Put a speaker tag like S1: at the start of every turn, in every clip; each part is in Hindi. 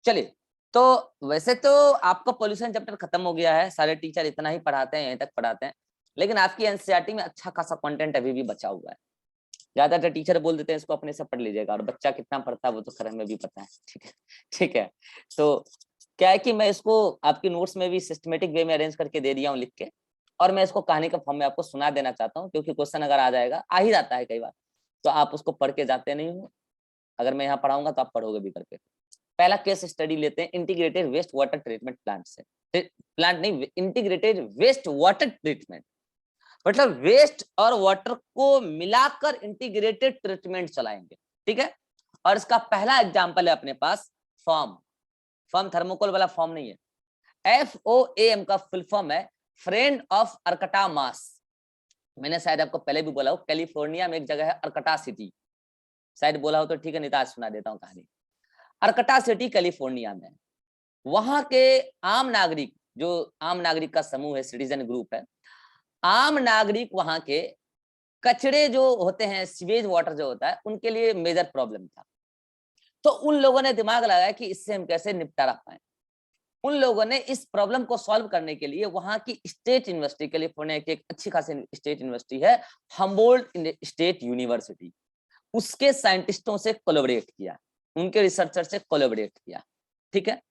S1: चलिए, तो वैसे तो आपका पोल्यूशन चैप्टर खत्म हो गया है, सारे टीचर इतना ही पढ़ाते हैं, यहीं तक पढ़ाते हैं, लेकिन आपकी एनसीईआरटी में अच्छा खासा कंटेंट अभी भी बचा हुआ है। ज्यादातर टीचर बोल देते हैं इसको अपने से पढ़ लीजिएगा, और बच्चा कितना पढ़ता है वो तो खैर हमें भी पता है। ठीक है, ठीक है। तो क्या है कि मैं इसको आपकी नोट्स में भी सिस्टमेटिक वे में अरेंज करके दे दिया हूँ लिख के, और मैं इसको कहानी के फॉर्म में आपको सुना देना चाहता हूँ, क्योंकि क्वेश्चन अगर आ जाएगा, आ ही जाता है कई बार, तो आप उसको पढ़ के जाते नहीं हो। अगर मैं यहाँ पढ़ाऊंगा तो आप पढ़ोगे भी करके। पहला केस स्टडी लेते हैं integrated waste water treatment plant से। प्लांट नहीं, इंटीग्रेटेड वेस्ट वाटर ट्रीटमेंट, मतलब वेस्ट और वाटर को मिलाकर इंटीग्रेटेड ट्रीटमेंट चलाएंगे। ठीक है, और इसका पहला एग्जांपल है अपने पास फॉर्म। फॉर्म थर्मोकोल वाला फॉर्म नहीं है, FOAM का फुल फॉर्म है फ्रेंड ऑफ अर्कटा मास। मैंने शायद आपको पहले भी बोला हो, कैलिफोर्निया में एक जगह है अर्कटा सिटी, शायद बोला हो तो ठीक है, नहीं तो आज सुना देता हूँ कहानी। अर्कटा सिटी कैलिफोर्निया में, वहां के आम नागरिक, जो आम नागरिक का समूह है, सिटीजन ग्रुप है, आम नागरिक वहां के कचरे जो होते हैं, सीवेज वाटर जो होता है, उनके लिए मेजर प्रॉब्लम था। तो उन लोगों ने दिमाग लगाया कि इससे हम कैसे निपटारा पाए। उन लोगों ने इस प्रॉब्लम को सॉल्व करने के लिए वहां की स्टेट यूनिवर्सिटी, कैलिफोर्निया की एक अच्छी खासी स्टेट यूनिवर्सिटी है, हम्बोल्ट स्टेट यूनिवर्सिटी, उसके साइंटिस्टों से कोलैबोरेट किया, उनके रिसर्चर से कोलैबोरेट किया। ठीक है,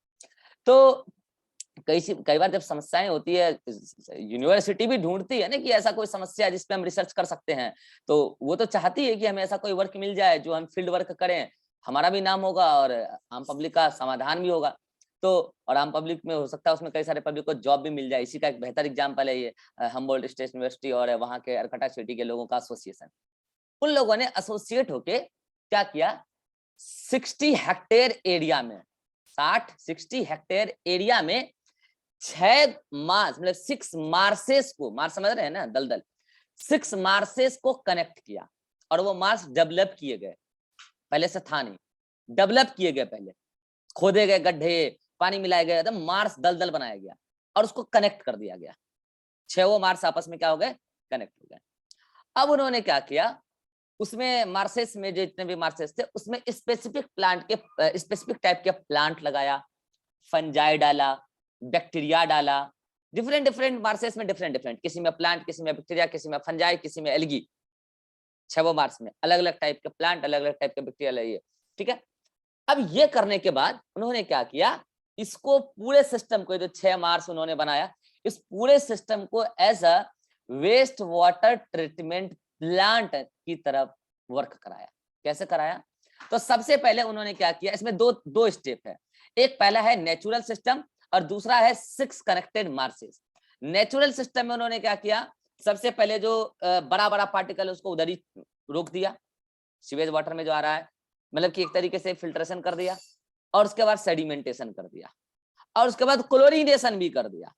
S1: तो कई बार जब समस्याएं होती है, यूनिवर्सिटी भी ढूंढती है ना कि ऐसा कोई समस्या जिस पे हम रिसर्च कर सकते हैं, तो वो तो चाहती है कि हमें ऐसा कोई वर्क मिल जाए जो हम फील्ड वर्क करें, हमारा भी नाम होगा और आम पब्लिक का समाधान भी होगा। तो और आम पब्लिक में हो सकता है उसमें कई सारे पब्लिक को जॉब भी मिल जाए। इसी का एक बेहतर एग्जाम्पल है ये हम्बोल्ट स्टेट यूनिवर्सिटी और वहाँ के अर्कटा सिटी के लोगों का एसोसिएशन। उन लोगों ने एसोसिएट होके क्या किया, 60 हेक्टेयर एरिया में, 60 हेक्टेयर एरिया में 6 मार्स, मतलब 6 मार्सेस को, मार्स समझ रहे हैं ना, दलदल, 6 मार्सेस को कनेक्ट किया, और वो मार्स डेवलप किए गए, पहले से था नहीं, डेवलप किए गए, पहले खोदे गए गड्ढे, पानी मिलाए गए, एकदम मार्स दलदल बनाया गया और उसको कनेक्ट कर दिया गया। 6 वो मार्स आपस में क्या हो गए, कनेक्ट हो गए। अब उन्होंने क्या किया, उसमें मार्सेस में जो जितने भी मार्सेस थे उसमें स्पेसिफिक प्लांट के, स्पेसिफिक टाइप के प्लांट लगाया, फंजाई डाला, बैक्टीरिया डाला, डिफरेंट डिफरेंट मार्सेस में डिफरेंट डिफरेंट, किसी में प्लांट, किसी में बैक्टीरिया, किसी में फंजाई, किसी में एल्गी। 6 मार्स में अलग अलग टाइप के प्लांट, अलग अलग टाइप के बैक्टीरिया लगाइए। ठीक है, अब ये करने के बाद उन्होंने क्या किया, इसको पूरे सिस्टम को, जो 6 मार्स उन्होंने बनाया, इस पूरे सिस्टम को as a waste water treatment plant की तरफ वर्क कराया। कैसे कराया, तो सबसे पहले उन्होंने क्या किया, इसमें दो स्टेप है। एक पहला है नेचुरल सिस्टम और दूसरा है 6 कनेक्टेड मार्सेस। नेचुरल सिस्टम में उन्होंने क्या किया, सबसे पहले जो बड़ा बड़ा पार्टिकल उसको उधर ही रोक दिया, सीवेज वाटर में जो आ रहा है, मतलब कि एक तरीके से फिल्ट्रेशन कर दिया, और उसके बाद सेडिमेंटेशन कर दिया, और उसके बाद क्लोरिनेशन भी कर दिया।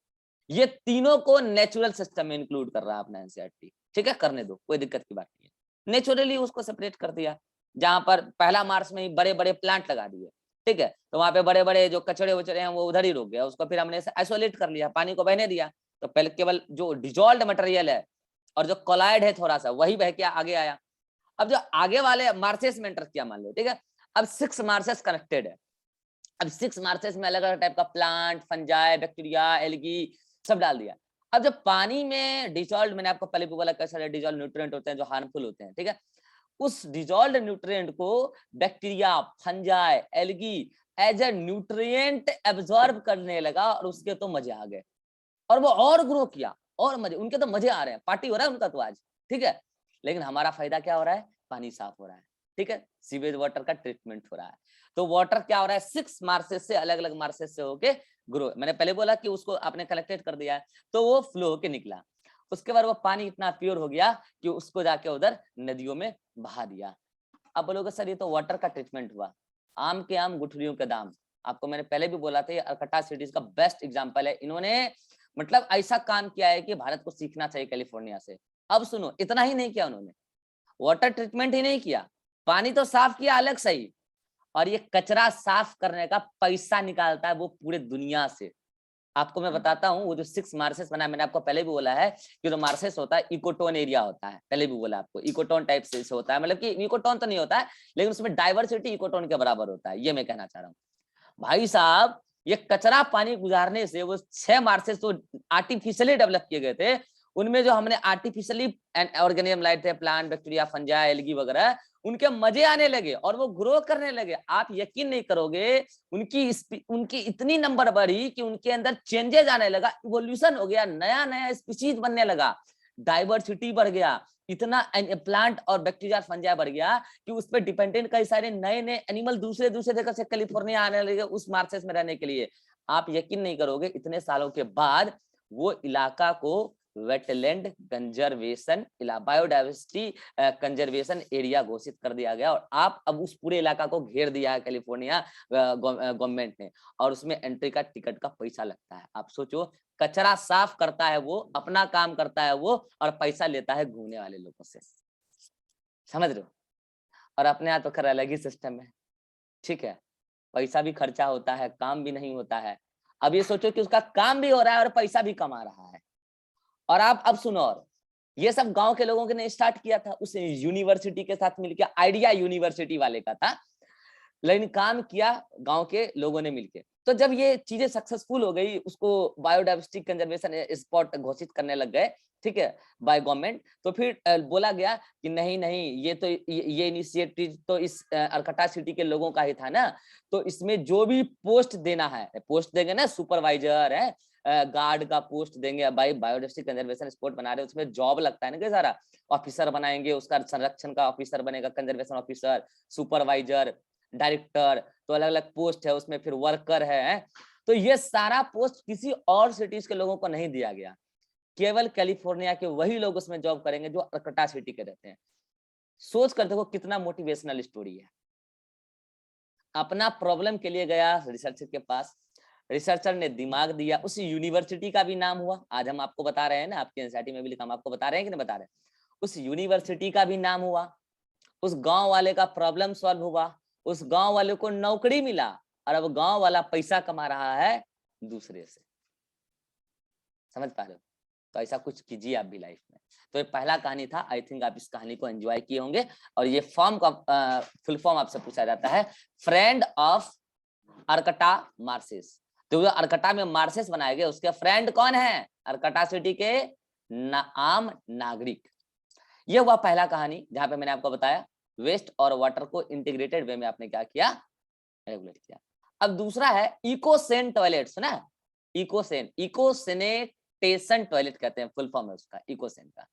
S1: ये तीनों को नेचुरल सिस्टम में इंक्लूड कर रहा है अपना एनसीईआरटी। ठीक है, करने दो, कोई दिक्कत की बात नहीं है। नेचुरली उसको सेपरेट कर दिया, जहां पर पहला मार्स में ही बड़े बड़े प्लांट लगा दिए। ठीक है, तो वहां पे बड़े बड़े जो कचड़े वचड़े हैं वो उधर ही रुक गया, उसको फिर हमने आइसोलेट कर लिया, पानी को बहने दिया, तो पहले केवल जो डिजॉल्व मटेरियल है और जो कोलाइड है थोड़ा सा, वही बह के आगे आया। अब जो आगे वाले मार्सेस में एंटर किया, मान लो, ठीक है, अब 6 मार्सेस कनेक्टेड है। अब 6 मार्सेस में अलग अलग टाइप का प्लांट, फंजाई, बैक्टीरिया, एल्गी सब डाल दिया। अब जब पानी में डिजॉल्व, मैंने आपको पहले भी बोला कैसे सारे डिजॉल्व न्यूट्रिएंट होते हैं जो हार्मफुल होते हैं। ठीक है, उस डिजॉल्व न्यूट्रिएंट को bacteria, fungi, algae as a nutrient absorb करने लगा, और उसके तो मजे आ गए, और वो और ग्रो किया, और मजे, उनके तो मजे आ रहे हैं, पार्टी हो रहा है उनका तो आज। ठीक है, लेकिन हमारा फायदा क्या हो रहा है, पानी साफ हो रहा है। ठीक है, सीवेज वाटर का ट्रीटमेंट हो रहा है। तो वाटर क्या हो रहा है, 6 मार्सेस से, अलग अलग मार्सेस से होके ग्रो, मैंने पहले बोला कि उसको आपने कलेक्टेड कर दिया है, तो वो फ्लो होके निकला। उसके बाद वो पानी इतना प्योर हो गया कि उसको जाके उधर नदियों में बहा दिया। अब बोलोगे सर ये तो वाटर का ट्रीटमेंट हुआ, आम के आम गुठलियों के दाम। आपको मैंने पहले भी बोला था, ये अर्कटा सिटीज का बेस्ट एग्जांपल है। इन्होंने मतलब ऐसा काम किया है कि भारत को सीखना चाहिए कैलिफोर्निया से। अब सुनो, इतना ही नहीं किया उन्होंने, वाटर ट्रीटमेंट ही नहीं किया, पानी तो साफ किया अलग सही, और ये कचरा साफ करने का पैसा निकालता है वो पूरे दुनिया से। आपको मैं बताता हूँ, वो जो 6 मार्सेस बना, मैंने आपको पहले भी बोला है कि जो मार्सेस होता है इकोटोन एरिया होता है, पहले भी बोला आपको, इकोटोन टाइप से होता है, मतलब कि इकोटोन तो नहीं होता है, लेकिन उसमें डाइवर्सिटी इकोटोन के बराबर होता है, ये मैं कहना चाह रहा हूँ। भाई साहब ये कचरा पानी गुजारने से वो 6 मार्सेस तो आर्टिफिशियली डेवलप किए गए थे, उनमें जो हमने आर्टिफिशियली ऑर्गेनिज्म लाए थे, प्लांट, बैक्टीरिया, फंजा, एल्गी वगैरह, उनके मजे आने लगे और वो ग्रो करने लगे। आप यकीन नहीं करोगे, उनकी इतनी नंबर बढ़ी कि उनके अंदर चेंजेस आने लगा, इवोल्यूशन हो गया, नया नया स्पीशीज बनने लगा, डाइवर्सिटी बढ़ गया, इतना प्लांट और बैक्टीरिया फंजा बढ़ गया कि उस पर डिपेंडेंट कई सारे नए नए एनिमल दूसरे दूसरे जगह से कैलिफोर्निया आने लगे उस मार्सेस में रहने के लिए। आप यकीन नहीं करोगे, इतने सालों के बाद वो इलाका को wetland conservation biodiversity conservation area घोषित कर दिया गया। और आप अब उस पूरे इलाका को घेर दिया है कैलिफोर्निया गवर्नमेंट ने, और उसमें एंट्री का टिकट का पैसा लगता है। आप सोचो, कचरा साफ करता है वो, अपना काम करता है वो, और पैसा लेता है घूमने वाले लोगों से। समझ रहे हो? और अपने यहाँ तो खैर अलग ही सिस्टम है, ठीक है, पैसा भी खर्चा होता है, काम भी नहीं होता है। अब ये सोचो कि उसका काम भी हो रहा है और पैसा भी कमा रहा है। और आप अब सुनो, और ये सब गांव के लोगों ने स्टार्ट किया था, उस यूनिवर्सिटी के साथ मिलकर, आइडिया यूनिवर्सिटी वाले का था, लेकिन काम किया गांव के लोगों ने मिलकर। तो जब ये चीजें सक्सेसफुल हो गई, उसको बायोडाइवर्सिटी कंजर्वेशन स्पॉट घोषित करने लग गए, ठीक है, बाय गवर्नमेंट, तो फिर बोला गया कि नहीं नहीं, ये तो ये इनिशिएटिव तो इस अरकटा सिटी के लोगों का ही था ना, तो इसमें जो भी पोस्ट देना है, पोस्ट देंगे ना, सुपरवाइजर है, गार्ड का पोस्ट देंगे, भाई बायोडाइवर्सिटी कंजर्वेशन स्पॉट बना रहे, उसमें जॉब लगता है ना कि सारा, ऑफिसर बनाएंगे, उसका संरक्षण का ऑफिसर बनेगा, कंजर्वेशन ऑफिसर, सुपरवाइजर, डायरेक्टर, तो अलग अलग पोस्ट है उसमें, फिर वर्कर है। तो ये सारा पोस्ट किसी और सिटीज के लोगों को नहीं दिया गया, केवल कैलिफोर्निया के वही लोग उसमें जॉब करेंगे जो अरकटा सिटी के रहते हैं। सोच कर देखो कितना मोटिवेशनल स्टोरी है। अपना प्रॉब्लम के लिए गया रिसर्चर के पास, रिसर्चर ने दिमाग दिया, उस यूनिवर्सिटी का भी नाम हुआ, आज हम आपको बता रहे हैं ना, आपकी एनसीईआरटी में भी लिखा, हम आपको बता रहे हैं कि नहीं बता रहे, उस यूनिवर्सिटी का भी नाम हुआ, उस गांव वाले का प्रॉब्लम सॉल्व हुआ, उस गांव वाले को नौकरी मिला, और अब गांव वाला पैसा कमा रहा है दूसरे से। समझ पा रहे हो? तो ऐसा कुछ कीजिए आप भी लाइफ में। तो ये पहला कहानी था, आई थिंक आप इस कहानी को एंजॉय किए होंगे। और ये फॉर्म का फुल फॉर्म आपसे पूछा जाता है, फ्रेंड ऑफ अरकटा मार्सेस। तो अरकटा में मार्सेस बनाए गए, उसके फ्रेंड कौन है? अरकटा सिटी के आम नागरिक। ये हुआ पहला कहानी, जहां पे मैंने आपको बताया वेस्ट और वाटर को इंटीग्रेटेड वे में आपने क्या किया, रेगुलेट किया। अब दूसरा है इकोसेन टॉयलेट, सुना? इकोसेन, इकोसेनेटेशन टॉयलेट कहते हैं, फुल फॉर्म है उसका, इकोसेन का।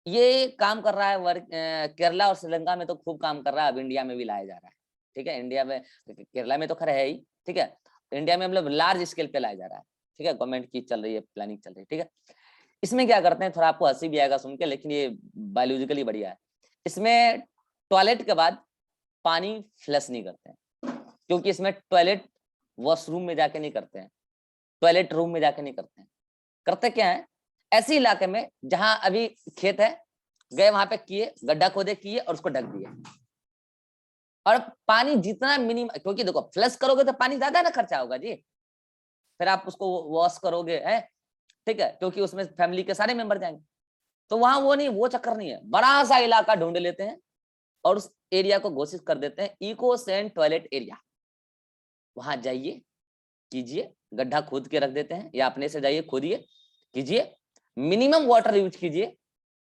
S1: ये काम कर रहा है केरला और श्रीलंका में तो खूब काम कर रहा है, अब इंडिया में भी लाया जा रहा है, ठीक है। इंडिया में, केरला में तो खैर है ही, ठीक है, इंडिया में मतलब लार्ज स्केल पे लाया जा रहा है, ठीक है, गवर्नमेंट की चल रही है, प्लानिंग चल रही है, ठीक है। इसमें क्या करते हैं, थोड़ा आपको हंसी भी आएगा सुन के, लेकिन ये बायोलॉजिकली बढ़िया है। इसमें टॉयलेट के बाद पानी फ्लश नहीं करते हैं, क्योंकि इसमें टॉयलेट वॉशरूम में जाके नहीं करते हैं, टॉयलेट रूम में जाके नहीं करते हैं। करते क्या है, ऐसे इलाके में जहां अभी खेत है, गए वहां पे किए, गड्ढा खोदे, किए और उसको ढक दिए। और पानी जितना मिनिमम, क्योंकि देखो फ्लश करोगे तो पानी ज्यादा ना खर्चा होगा जी, फिर आप उसको वॉश करोगे है, ठीक है, क्योंकि उसमें फैमिली के सारे मेंबर जाएंगे। तो वहां वो नहीं, वो चक्कर नहीं है, बड़ा सा इलाका ढूंढ लेते हैं और उस एरिया को घोषित कर देते हैं इकोसेन टॉयलेट एरिया। वहां जाइए, कीजिए, गड्ढा खोद के रख देते हैं, या अपने से जाइए खोदिए, कीजिए, मिनिमम वाटर यूज कीजिए,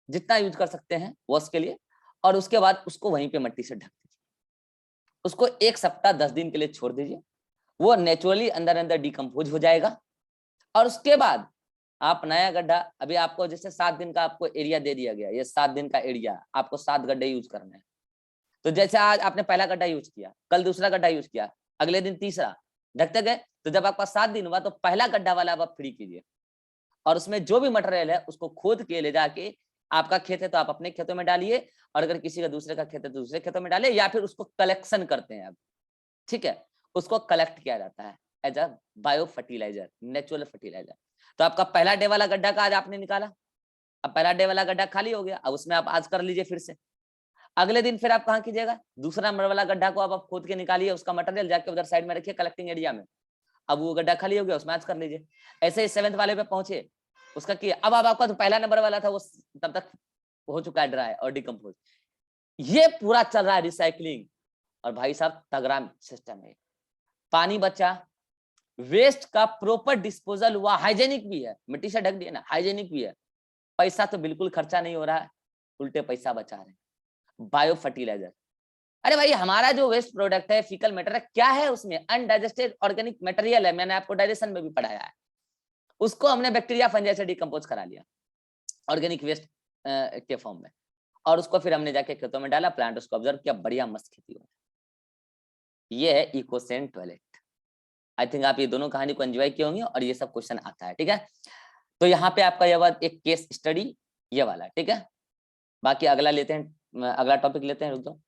S1: जितना यूज कर सकते हैं वॉश के लिए, और उसके बाद उसको वहीं पे मट्टी से ढक दीजिए, उसको 1 सप्ताह 10 दिन के लिए छोड़ दीजिए, वो नेचुरली अंदर अंदर डिकम्पोज हो जाएगा। और उसके बाद आप नया गड्ढा, अभी आपको जैसे 7 दिन का आपको एरिया दे दिया गया, ये 7 दिन का एरिया, आपको 7 गड्ढे यूज करने हैं। तो जैसे आज आपने पहला गड्ढा यूज किया, कल दूसरा गड्ढा यूज किया, अगले दिन तीसरा, ढकते गए, तो जब आपका 7 दिन हुआ तो पहला गड्ढा वाला आप फ्री कीजिए, और उसमें जो भी मटेरियल है उसको खोद के ले जाके, आपका खेत है तो आप अपने खेतों में डालिए, और अगर किसी का दूसरे का खेत है तो दूसरे खेतों में डालिए, या फिर उसको कलेक्शन करते हैं अब, ठीक है, उसको कलेक्ट किया जाता है as a bio fertiliser, natural fertiliser. तो आपका पहला डे वाला गड्ढा का आज आपने निकाला, अब पहला डे वाला गड्ढा खाली हो गया, अब उसमें आप आज कर लीजिए फिर से। अगले दिन फिर आप कहाँ कीजिएगा, दूसरा नंबर वाला गड्ढा को आप खोद के निकालिए, उसका मटेरियल जाके उधर साइड में रखिए कलेक्टिंग एरिया में, अब वो गड्ढा खाली हो गया, उसमें आज कर लीजिए। ऐसे ही 7th वाले पे पहुंचे, उसका किया, अब आपका तो पहला नंबर वाला था वो तब तक हो चुका है ड्राई और डिकम्पोज। ये पूरा चल रहा है रिसाइकलिंग, और भाई साहब तगड़ा सिस्टम है। पानी बचा, वेस्ट का प्रॉपर डिस्पोजल हुआ, हाइजेनिक भी है, मिट्टी से ढक दिया ना, हाइजेनिक भी है, पैसा तो बिल्कुल खर्चा नहीं हो रहा है, उल्टे पैसा बचा रहे हैं। बायो फर्टिलाइजर, अरे भाई हमारा जो वेस्ट प्रोडक्ट है, फीकल मैटर है, क्या है उसमें? अनडाइजेस्टेड ऑर्गेनिक मटेरियल है, मैंने आपको डाइजेशन में भी पढ़ाया है। उसको हमने बैक्टीरिया फंजाई से डिकम्पोज करा लिया ऑर्गेनिक वेस्ट के फॉर्म में, और उसको फिर हमने जाके खेतों में डाला, प्लांट उसको ऑब्जर्व किया, बढ़िया मस्त खेती हो। ये है इकोसेन टॉयलेट। आई थिंक आप ये दोनों कहानी को एंजॉय किए होंगे और ये सब क्वेश्चन आता है, ठीक है। तो यहाँ पे आपका ये एक केस स्टडी ये वाला, ठीक है। बाकी अगला लेते हैं, अगला टॉपिक लेते हैं, रुक जाओ।